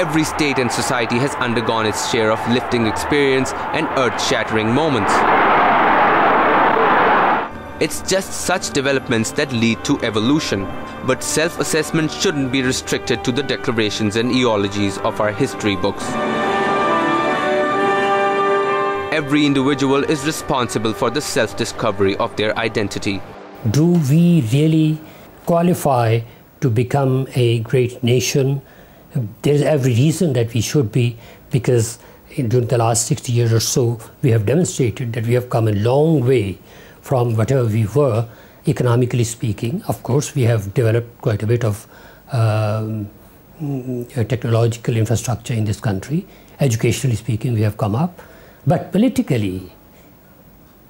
Every state and society has undergone its share of lifting experience and earth-shattering moments. It's just such developments that lead to evolution. But self-assessment shouldn't be restricted to the declarations and eulogies of our history books. Every individual is responsible for the self-discovery of their identity. Do we really qualify to become a great nation? There's every reason that we should be, because during the last 60 years or so, we have demonstrated that we have come a long way from whatever we were, economically speaking. Of course, we have developed quite a bit of technological infrastructure in this country. Educationally speaking, we have come up. But politically,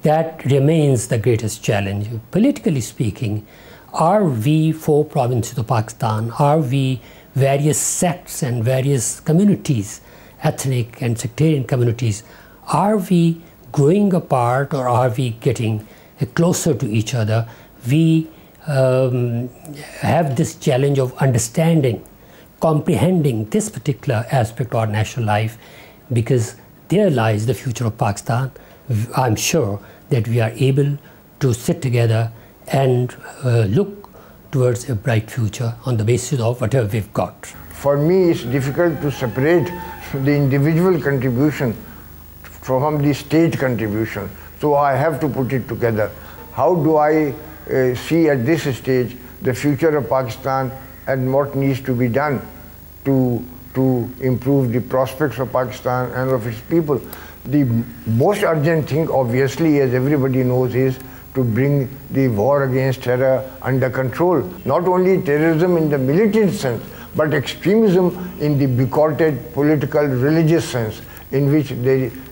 that remains the greatest challenge. Politically speaking, are we 4 provinces of Pakistan? Are we various sects and various communities, ethnic and sectarian communities? Are we growing apart, or are we getting closer to each other? We have this challenge of understanding, comprehending this particular aspect of our national life, because there lies the future of Pakistan. I'm sure that we are able to sit together and look towards a bright future on the basis of whatever we've got. For me, it's difficult to separate the individual contribution from the state contribution. So I have to put it together. How do I see at this stage the future of Pakistan and what needs to be done to improve the prospects of Pakistan and of its people? The most urgent thing, obviously, as everybody knows, is to bring the war against terror under control. Not only terrorism in the militant sense, but extremism in the bigoted political, religious sense, in which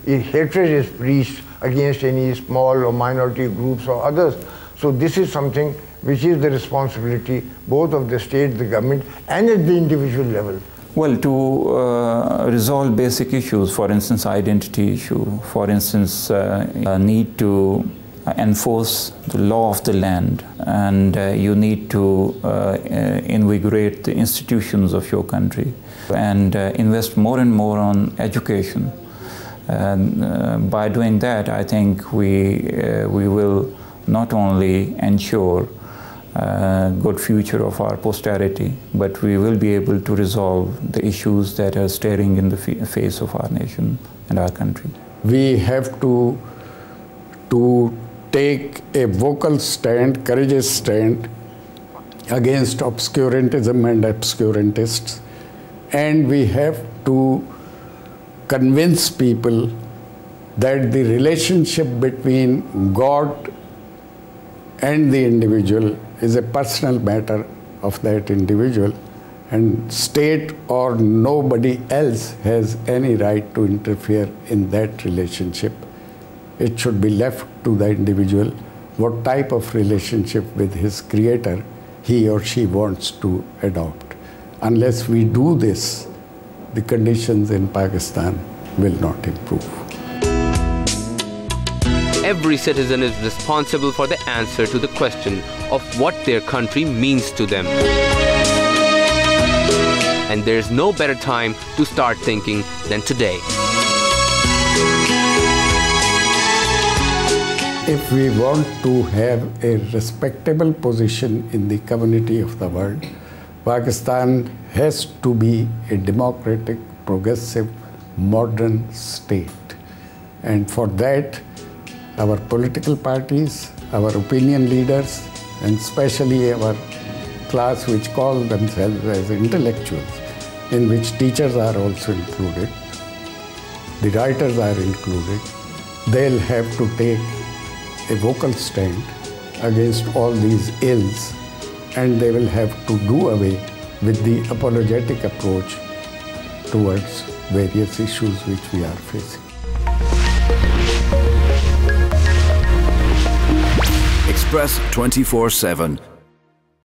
hatred is preached against any small or minority groups or others. So this is something which is the responsibility both of the state, the government, and at the individual level. Well, to resolve basic issues, for instance, identity issue, for instance, need to enforce the law of the land, and you need to invigorate the institutions of your country and invest more and more on education. And by doing that, I think we will not only ensure good future of our posterity, but we will be able to resolve the issues that are staring in the face of our nation and our country. We have to take a vocal stand, courageous stand against obscurantism and obscurantists, and we have to convince people that the relationship between God and the individual is a personal matter of that individual, and state or nobody else has any right to interfere in that relationship. It should be left to the individual what type of relationship with his creator he or she wants to adopt. Unless we do this, the conditions in Pakistan will not improve. Every citizen is responsible for the answer to the question of what their country means to them. And there's no better time to start thinking than today. If we want to have a respectable position in the community of the world, Pakistan has to be a democratic, progressive, modern state. And for that, our political parties, our opinion leaders, and especially our class which call themselves as intellectuals, in which teachers are also included, the writers are included, they'll have to take a vocal stand against all these ills, and they will have to do away with the apologetic approach towards various issues which we are facing. Express 24/7